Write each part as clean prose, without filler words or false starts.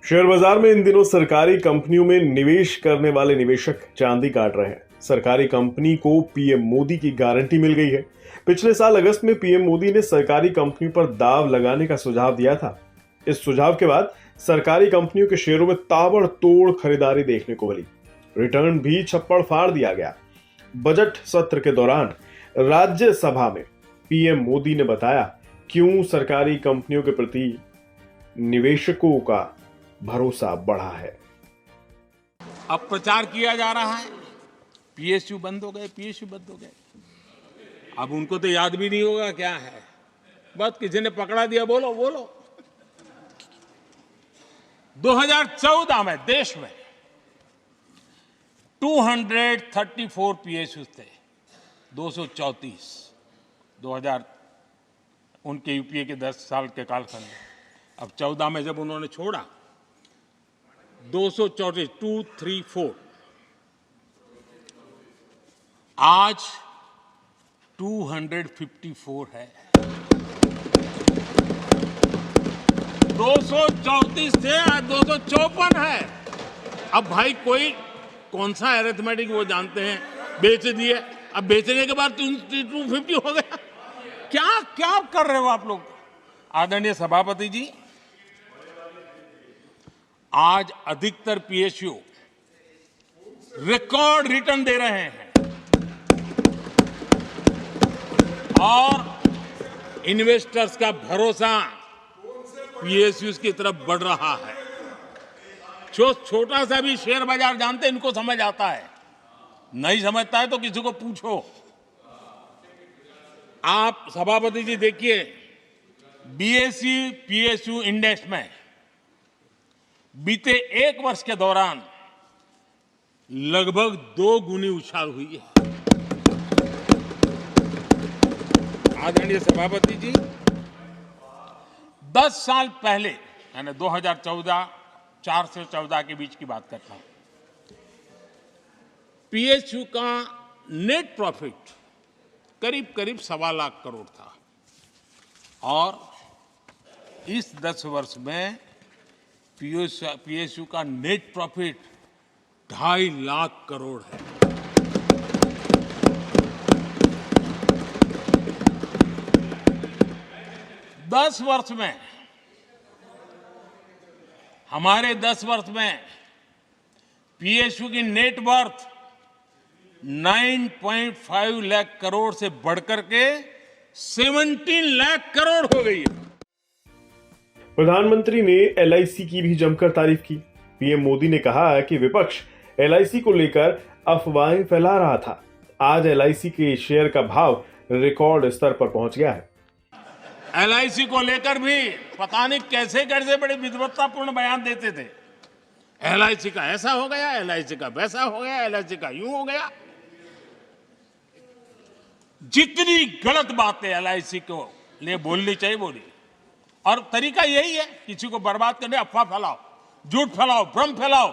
Share बाजार में इन दिनों सरकारी कंपनियों में निवेश करने वाले निवेशक चांदी काट रहे हैं। सरकारी कंपनी को पीएम मोदी की गारंटी मिल गई है। पिछले साल अगस्त में पीएम मोदी ने सरकारी कंपनियों पर दाव लगाने का सुझाव दिया था। इस सुझाव के बाद सरकारी कंपनियों के शेयरों में ताबड़तोड़ खरीदारी देखने को मिली। रिटर्न भी छप्पड़ फाड़ दिया गया। बजट सत्र के दौरान राज्यसभा में पीएम मोदी ने बताया क्यों सरकारी कंपनियों के प्रति निवेशकों का भरोसा बढ़ा है। अब प्रचार किया जा रहा है पीएसयू बंद हो गए। अब उनको तो याद भी नहीं होगा क्या है, बस किसी ने पकड़ा दिया, बोलो 2014 में देश में 234 पीएसयू थे, 234 2000 उनके यूपीए के 10 साल के कालखंड में। अब 14 में जब उन्होंने छोड़ा 234 आज 254 है। 234 थे, आज 254 है। अब भाई कोई कौन सा अरिथमेटिक वो जानते हैं, बेच दिए, अब बेचने के बाद 250 हो गया। क्या क्या कर रहे हो आप लोग। आदरणीय सभापति जी, आज अधिकतर पीएसयू रिकॉर्ड रिटर्न दे रहे हैं और इन्वेस्टर्स का भरोसा पीएसयू की तरफ बढ़ रहा है। जो छोटा सा भी शेयर बाजार जानते हैं, इनको समझ आता है। नहीं समझता है तो किसी को पूछो। आप सभापति जी देखिए, बीएसई पीएसयू इंडेक्स में बीते एक वर्ष के दौरान लगभग 2 गुनी उछाल हुई है। आदरणीय सभापति जी, 10 साल पहले यानी 2014 4 से 14 के बीच की बात करता हूं, पीएसयू का नेट प्रॉफिट करीब 1.25 लाख करोड़ था और इस 10 वर्ष में पीएसयू का नेट प्रॉफिट 2.5 लाख करोड़ है। हमारे 10 वर्ष में पीएसयू की नेट वर्थ 9.5 लाख करोड़ से बढ़कर के 17 लाख करोड़ हो गई है। प्रधानमंत्री ने एलआईसी की भी जमकर तारीफ की। पीएम मोदी ने कहा कि विपक्ष एलआईसी को लेकर अफवाहें फैला रहा था। आज एलआईसी के शेयर का भाव रिकॉर्ड स्तर पर पहुंच गया है। एलआईसी को लेकर भी पता नहीं कैसे कैसे बड़े विद्वत्तापूर्ण बयान देते थे। एलआईसी का ऐसा हो गया, एलआईसी का वैसा हो गया, एलआईसी का यूं हो गया। जितनी गलत बातें एलआईसी को लिए बोलनी चाहिए बोली, और तरीका यही है किसी को बर्बाद करने, अफवाह फैलाओ, झूठ फैलाओ, भ्रम फैलाओ।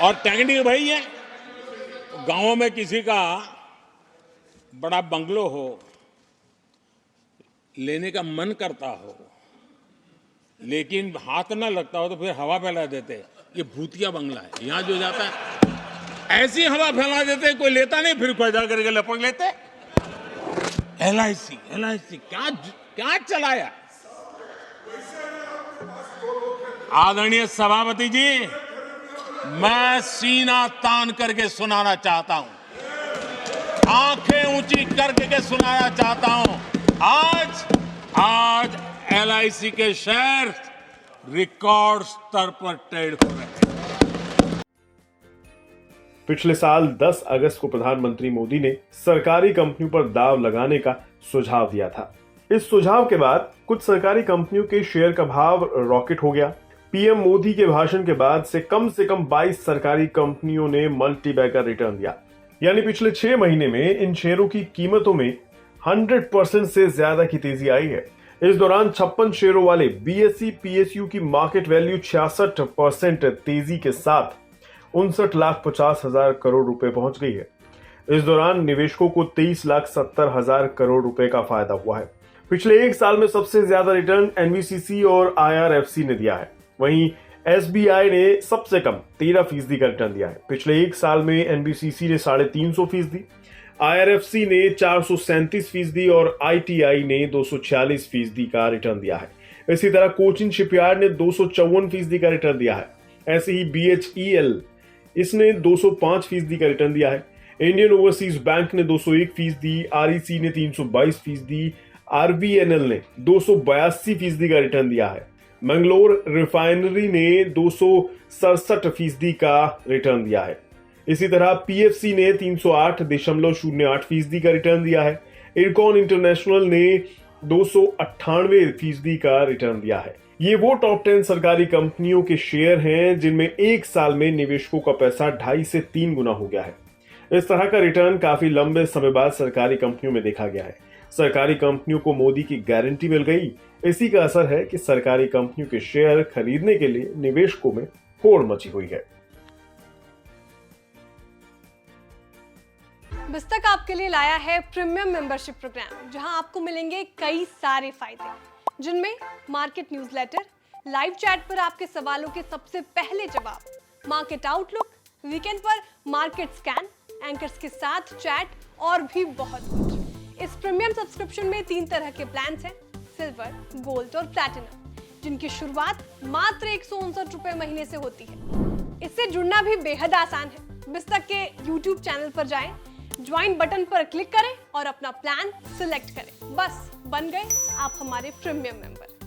और टेक्निक भाई है, गांवों में किसी का बड़ा बंगलो हो, लेने का मन करता हो, लेकिन हाथ ना लगता हो तो फिर हवा फैला देते, ये भूतिया बंगला है, यहां जो जाता है ऐसी हवा फैला देते, कोई लेता नहीं, फिर कोई करके लपक लेते। एलआईसी क्या चलाया। आदरणीय सभापति जी, मैं सीना तान करके सुनाना चाहता हूं, आंखें ऊंची करके सुनाना चाहता हूं, आज एलआईसी के शेयर रिकॉर्ड स्तर पर ट्रेड हो रहे हैं। पिछले साल 10 अगस्त को प्रधानमंत्री मोदी ने सरकारी कंपनियों पर दाव लगाने का सुझाव दिया था। इस सुझाव के बाद कुछ सरकारी कंपनियों के शेयर का भाव रॉकेट हो गया। पीएम मोदी के भाषण के बाद से कम 22 सरकारी कंपनियों ने मल्टी बैगर रिटर्न दिया। यानी पिछले 6 महीने में इन शेयरों की कीमतों में 100% से ज्यादा की तेजी आई है। इस दौरान 56 शेयरों वाले बीएसई पीएसयू की मार्केट वैल्यू 66% तेजी के साथ 59,50,000 करोड़ रुपए पहुंच गई है। इस दौरान निवेशकों को 23,70,000 करोड़ रुपए का फायदा हुआ है। पिछले एक साल में सबसे ज्यादा रिटर्न एनबीसीसी और आईआरएफसी ने दिया है। वहीं एसबीआई ने सबसे कम 13% का रिटर्न दिया है। पिछले एक साल में एनबीसीसी ने 350%, आईआरएफसी ने 437% और आईटीआई ने 246% का रिटर्न दिया है। इसी तरह कोचिन शिपयार्ड ने 254% का रिटर्न दिया है। ऐसे ही बीएचईएल इसने 205% का रिटर्न दिया है। इंडियन ओवरसीज बैंक ने 201%, आरईसी ने 322%, आरबीएनएल ने 282% का रिटर्न दिया है। मंगलोर रिफाइनरी ने 267% का रिटर्न दिया है। इसी तरह पीएफसी ने 308.08% का रिटर्न दिया है। इरकॉन इंटरनेशनल ने 298% का रिटर्न दिया है। ये वो टॉप 10 सरकारी कंपनियों के शेयर हैं जिनमें एक साल में निवेशकों का पैसा 2.5 से 3 गुना हो गया है। इस तरह का रिटर्न काफी लंबे समय बाद सरकारी कंपनियों में देखा गया है। सरकारी कंपनियों को मोदी की गारंटी मिल गई। इसी का असर है कि सरकारी कंपनियों के शेयर खरीदने के लिए निवेशकों में होड़ मची हुई है। बिस्तक आपके लिए लाया है प्रीमियम मेंबरशिप प्रोग्राम, जहां आपको मिलेंगे कई सारे फायदे, जिनमें मार्केट न्यूज़लेटर, लाइव चैट पर आपके सवालों के सबसे पहले जवाब, मार्केट आउटलुक, वीकेंड पर मार्केट स्कैन, एंकर्स के साथ चैट और भी बहुत कुछ। इस प्रीमियम सब्सक्रिप्शन में 3 तरह के प्लान्स हैं, सिल्वर, गोल्ड और प्लैटिनम, जिनकी शुरुआत मात्र 159 रुपए महीने से होती है। इससे जुड़ना भी बेहद आसान है। बिस्तक के YouTube चैनल पर जाएं, ज्वाइन बटन पर क्लिक करें और अपना प्लान सिलेक्ट करें। बस बन गए आप हमारे प्रीमियम मेंबर।